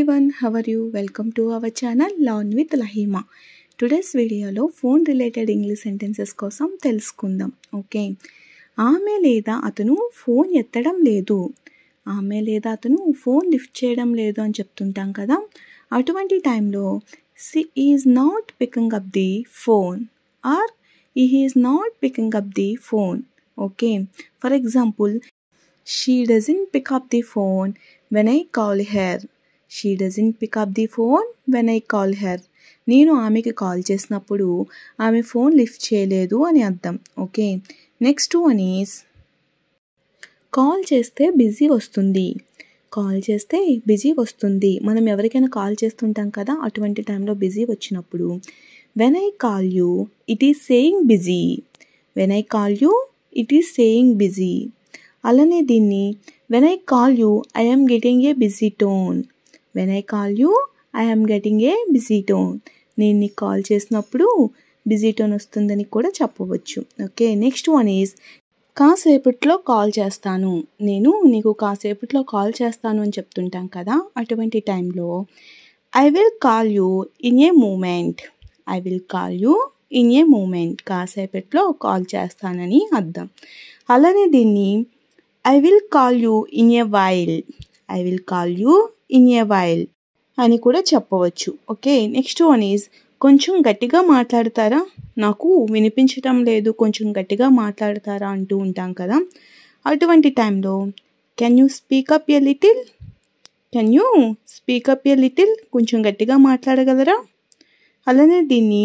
everyone, how are you? Welcome to our channel Learn with Lahima. Today's వీడియోలో phone related English sentences కోసం తెలుసుకుందాం. Okay, ఆమె లేదా అతను ఫోన్ ఎత్తడం లేదు, ఆమె లేదా అతను ఫోన్ లిఫ్ట్ చేయడం లేదు అని చెప్తుంటాం కదా. అటువంటి టైంలో she is not picking up the phone or he is not picking up the phone. Okay, for example, she doesn't pick up the phone when I call her. She doesn't pick up the phone when I call her. నేను ఆమెకి call చేసినప్పుడు ఆమె phone lift చేయలేదు అని అర్థం. Okay, next one is call చేస్తే busy వస్తుంది. Call చేస్తే బిజీ వస్తుంది, మనం ఎవరికైనా కాల్ చేస్తుంటాం కదా, అటువంటి టైంలో బిజీ వచ్చినప్పుడు when I call you it is saying busy. When I call you it is saying busy. అలానే దీన్ని when I call you I am getting a busy tone. When I call you I am getting a busy tone. నేను నీకు call చేసినప్పుడు busy tone వస్తుందని కూడా చెప్పవచ్చు. Okay, next one is కాసేపట్లో call చేస్తాను. నేను నీకు కాసేపట్లో కాల్ చేస్తాను అని చెప్తుంటాం కదా, అటువంటి టైంలో I will call you in a moment. I will call you in a moment. కాసేపట్లో కాల్ చేస్తానని అర్థం. అలానే దీన్ని I will call you in a while. I will call you in a while అని కూడా చెప్పవచ్చు. ఓకే, నెక్స్ట్ వన్ ఈజ్ కొంచెం గట్టిగా మాట్లాడతారా, నాకు వినిపించటం లేదు, కొంచెం గట్టిగా మాట్లాడతారా అంటూ ఉంటాం కదా, అటువంటి టైంలో can you speak up a little. Can you speak up a little, కొంచెం గట్టిగా మాట్లాడగలరా. అలానే దీన్ని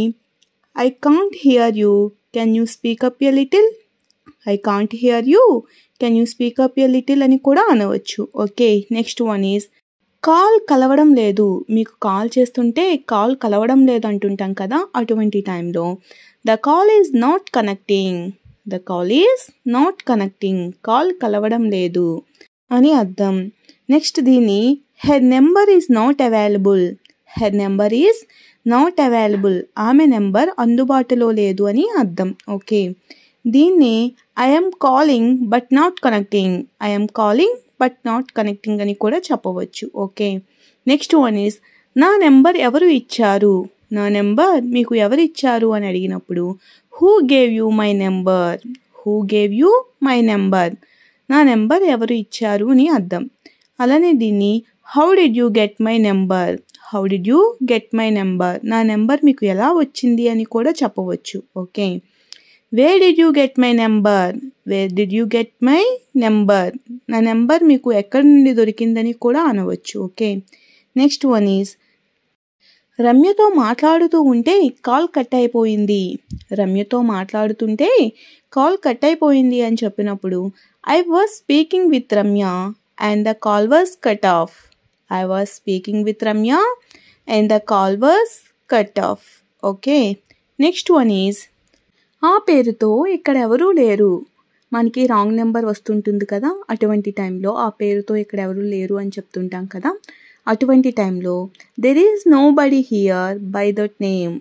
I can't hear you can you speak up a little. I can't hear you can you speak up a little అని కూడా అనవచ్చు. Okay, next one is call కలవడం లేదు. మీకు కాల్ చేస్తుంటే కాల్ కలవడం లేదు అంటుంటాం కదా, అటువంటి టైంలో the call is not connecting. The call is not connecting, call కలవడం లేదు అని అర్థం. నెక్స్ట్ దీన్ని her number is not available. Her number is not available, ఆమె నెంబర్ అందుబాటులో లేదు అని అర్థం. ఓకే, దీన్ని I'm calling but not connecting. I'm calling but not connecting అని కూడా చెప్పవచ్చు. ఓకే, నెక్స్ట్ వన్ ఈజ్ నా నెంబర్ ఎవరు ఇచ్చారు. నా నెంబర్ మీకు ఎవరు ఇచ్చారు అని అడిగినప్పుడు who gave you my number. Who gave you my number, నా నెంబర్ ఎవరు ఇచ్చారు అని అర్థం. అలానే దీన్ని how did you get my number. How did you get my number, నా నెంబర్ మీకు ఎలా వచ్చింది అని కూడా చెప్పవచ్చు. Okay, where did you get my number. Where did you get my number, నా నెంబర్ మీకు ఎక్కడి నుండి దొరికిందని కూడా అనవచ్చు. ఓకే, నెక్స్ట్ వన్ ఈజ్ రమ్యతో మాట్లాడుతూ ఉంటే కాల్ కట్ అయిపోయింది. రమ్యతో మాట్లాడుతుంటే కాల్ కట్ అయిపోయింది అని చెప్పినప్పుడు I was speaking with Ramya and the call was cut off. I was speaking with Ramya and the call was cut off. Okay, next one is ఆ పేరుతో ఇక్కడ ఎవరూ లేరు. మనకి రాంగ్ నెంబర్ వస్తుంటుంది కదా, అటువంటి టైంలో ఆ పేరుతో ఇక్కడ ఎవరు లేరు అని చెప్తుంటాం కదా, అటువంటి టైంలో there is nobody here by that name.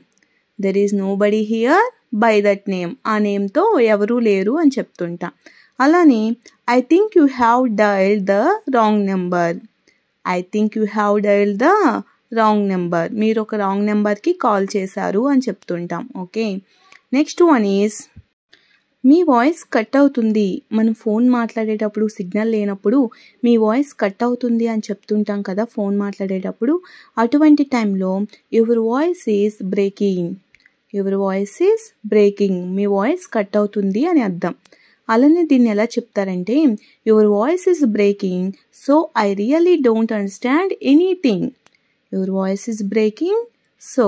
There is nobody here by that name, ఆ నేమ్తో ఎవరూ లేరు అని చెప్తుంటాం. అలానే I think you have dialled the wrong number. I think you have dialled the wrong number, మీరు ఒక wrong నెంబర్కి కాల్ చేశారు అని చెప్తుంటాం. ఓకే, నెక్స్ట్ వన్ ఈజ్ మీ వాయిస్ కట్ అవుతుంది. మనం ఫోన్ మాట్లాడేటప్పుడు సిగ్నల్ లేనప్పుడు మీ వాయిస్ కట్ అవుతుంది అని చెప్తుంటాం కదా ఫోన్ మాట్లాడేటప్పుడు, అటువంటి టైంలో your voice is breaking. Your voice is breaking, me voice cut అవుతుంది అని అర్థం. అలానే దీన్ని ఎలా చెప్తారంటే your voice is breaking so I really don't understand anything. Your voice is breaking so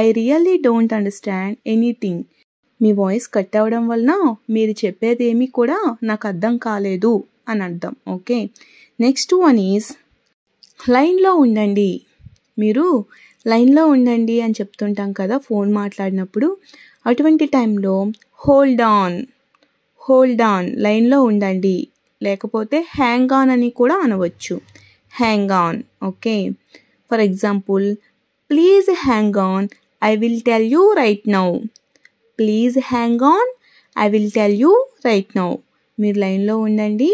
I really don't understand anything, me voice cut అవ్వడం వలన మీరు చెప్పేది ఏమీ కూడా నాకు అర్థం కాలేదు అని అర్థం. ఓకే, నెక్స్ట్ వన్ ఈజ్ లైన్లో ఉండండి. మీరు లైన్లో ఉండండి అని చెప్తుంటాం కదా ఫోన్ మాట్లాడినప్పుడు, అటువంటి టైంలో హోల్డ్ ఆన్. హోల్డ్ ఆన్, లైన్లో ఉండండి, లేకపోతే హ్యాంగ్ ఆన్ అని కూడా అనవచ్చు. Hang on. Okay, for example, please hang on I will tell you right now. Please hang on I will tell you right now, మీరు లైన్లో ఉండండి,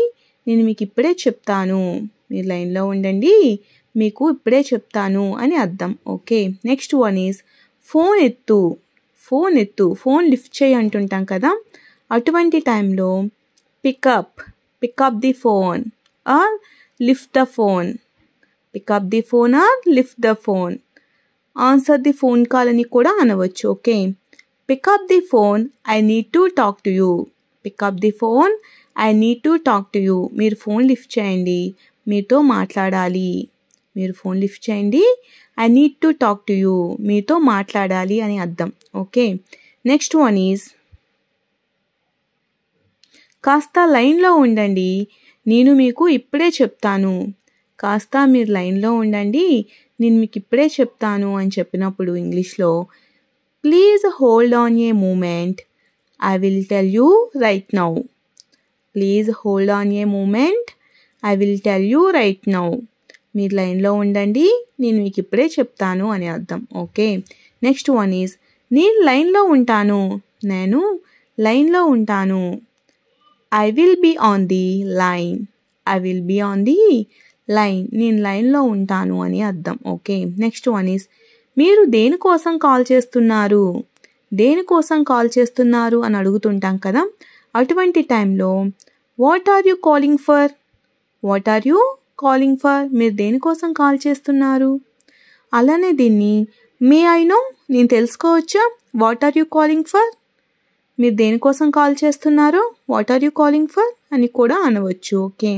నేను మీకు ఇప్పుడే చెప్తాను. మీరు లైన్లో ఉండండి, మీకు ఇప్పుడే చెప్తాను అని అర్థం. Okay, next one is phone ఎత్తు. ఫోన్ ఎత్తు, ఫోన్ లిఫ్ట్ చేయి అంటుంటాం కదా, అటువంటి టైంలో pickup the phone are lift the phone. Pickup the phone are lift the phone. Answer the phone call అని కూడా అనవచ్చు. Okay, pickup the phone, I need to talk to you. Pickup the phone, I need to talk to you. మీరు phone lift చేయండి, మీతో మాట్లాడాలి. మీరు phone lift చేయండి, I need to talk to you, మీతో మాట్లాడాలి అని అర్థం. ఓకే, నెక్స్ట్ వన్ ఈజ్ కాస్త లైన్లో ఉండండి, నేను మీకు ఇప్పుడే చెప్తాను. కాస్త మీరు లైన్లో ఉండండి, నేను మీకు ఇప్పుడే చెప్తాను అని చెప్పినప్పుడు ఇంగ్లీష్లో please hold on a moment, I will tell you right now. Please hold on a moment, I will tell you right now. మీరు లైన్లో ఉండండి, నేను మీకు ఇప్పుడే చెప్తాను అని అర్థం. ఓకే, నెక్స్ట్ వన్ ఈజ్ నేను లైన్లో ఉంటాను. నేను లైన్లో ఉంటాను. I will be on the line. I will be on the line. నేను లైన్లో ఉంటాను అని అర్థం. ఓకే, నెక్స్ట్ వన్ ఈజ్ మీరు దేనికోసం కాల్ చేస్తున్నారు. దేనికోసం కాల్ చేస్తున్నారు అని అడుగుతుంటాం కదా, అటువంటి టైంలో what are you calling for. What are you calling for, మీరు దేనికోసం కాల్ చేస్తున్నారు. అలానే దీన్ని మే ఐ నో, నేను తెలుసుకోవచ్చా. What are you calling for, మీరు దేనికోసం కాల్ చేస్తున్నారో what are you calling for అని కూడా అనవచ్చు. ఓకే,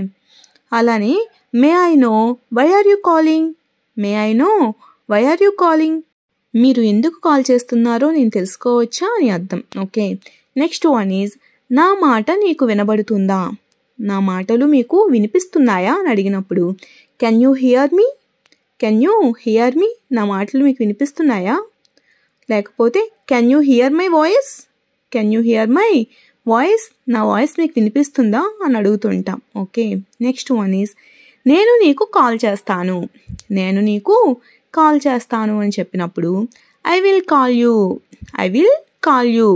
అలానే may I know why are you calling. May I know why are you calling, మీరు ఎందుకు కాల్ చేస్తున్నారో నేను తెలుసుకోవచ్చా అని అర్థం. ఓకే, నెక్స్ట్ వన్ ఈజ్ నా మాట నీకు వినబడుతుందా. నా మాటలు మీకు వినిపిస్తున్నాయా అని అడిగినప్పుడు can you hear me. Can you hear me, నా మాటలు మీకు వినిపిస్తున్నాయా. లేకపోతే can you hear my voice. Can you hear my voice, నా వాయిస్ మీకు వినిపిస్తుందా అని అడుగుతుంటాం. ఓకే, నెక్స్ట్ వన్ ఈజ్ నేను నీకు కాల్ చేస్తాను. నేను నీకు కాల్ చేస్తాను అని చెప్పినప్పుడు I will call you. I will call you.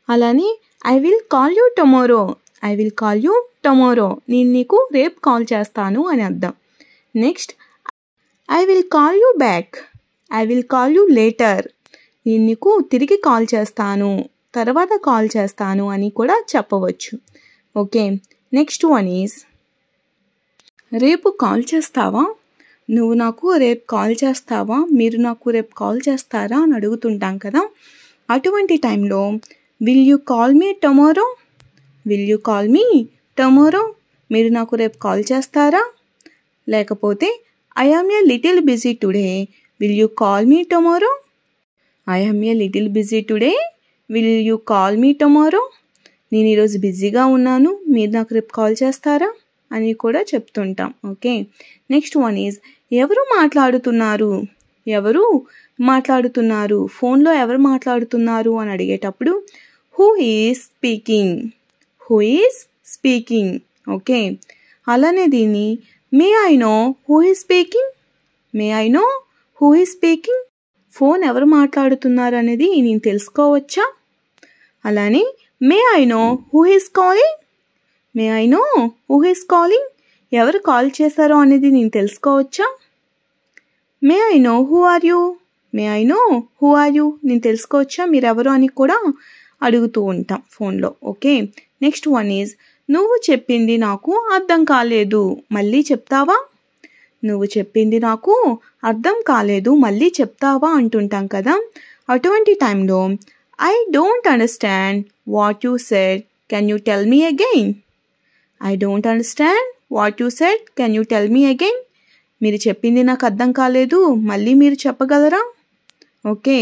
అలానే I will call you tomorrow. I will call you tomorrow, నేను నీకు రేపు కాల్ చేస్తాను అని అర్థం. Next I will call you back. I will call you later, నేను నీకు తిరిగి కాల్ చేస్తాను, తర్వాత కాల్ చేస్తాను అని కూడా చెప్పవచ్చు. ఓకే, నెక్స్ట్ వన్ ఈజ్ రేపు కాల్ చేస్తావా. నువ్వు నాకు రేపు కాల్ చేస్తావా, మీరు నాకు రేపు కాల్ చేస్తారా అని అడుగుతుంటాం కదా, అటువంటి టైంలో will you call me tomorrow. Will you call me tomorrow, మీరు నాకు రేపు కాల్ చేస్తారా. లేకపోతే I am a little busy today, will you call me tomorrow. I am a little busy today, will you call me tomorrow, నేను ఈరోజు బిజీగా ఉన్నాను, మీరు నాకు రేపు కాల్ చేస్తారా అని కూడా చెప్తుంటాం. ఓకే, నెక్స్ట్ వన్ ఈజ్ ఎవరు మాట్లాడుతున్నారు. ఎవరు మాట్లాడుతున్నారు, ఫోన్లో ఎవరు మాట్లాడుతున్నారు అని అడిగేటప్పుడు who is speaking. Who is speaking. Okay, అలానే దీన్ని may I know who is speaking. May I know who is speaking, phone ఎవరు మాట్లాడుతున్నారు అనేది నేను తెలుసుకోవచ్చా. అలానే may I know who is calling. May I know who is calling, ఎవరు call చేశారో అనేది నేను తెలుసుకోవచ్చా. May I know who are you. May I know who are you, నేను తెలుసుకోవచ్చా మీరెవరు అని కూడా అడుగుతూ ఉంటాం ఫోన్లో. ఓకే, నెక్స్ట్ వన్ ఈజ్ నువ్వు చెప్పింది నాకు అర్థం కాలేదు, మళ్ళీ చెప్తావా. నువ్వు చెప్పింది నాకు అర్థం కాలేదు, మళ్ళీ చెప్తావా అంటుంటాం కదా, అటువంటి టైంలో I don't understand what you said, can you tell me again. I don't understand what you said, can you tell me again, మీరు చెప్పింది నాకు అర్థం కాలేదు, మళ్ళీ మీరు చెప్పగలరా. ఓకే,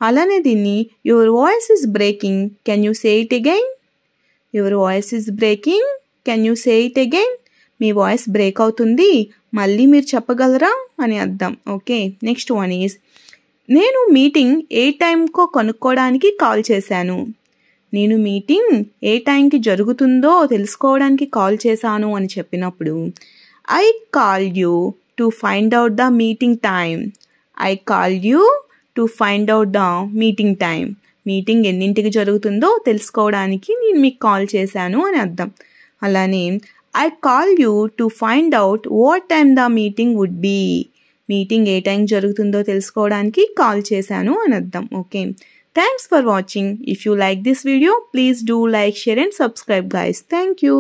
అలానే దీన్ని your voice is breaking, can you say it again. Your voice is breaking, can you say it again, me voice break అవుతుంది, మళ్ళీ మీరు చెప్పగలరా అని అర్థం. ఓకే, నెక్స్ట్ వన్ ఈజ్ నేను మీటింగ్ ఏ టైంకో కనుక్కోవడానికి కాల్ చేశాను. నేను మీటింగ్ ఏ టైంకి జరుగుతుందో తెలుసుకోవడానికి కాల్ చేశాను అని చెప్పినప్పుడు I call you to find out the meeting time. I call you to find out the meeting time, meeting ఎన్నింటికి జరుగుతుందో తెలుసుకోవడానికి నేను మీకు కాల్ చేశాను అని అర్థం. అలానే I call you to find out what time the meeting would be. Meeting ఏ టైం జరుగుతుందో తెలుసుకోవడానికి కాల్ చేశాను అని అర్థం. Okay, thanks for watching. If you like this video please do like, share and subscribe guys. Thank you.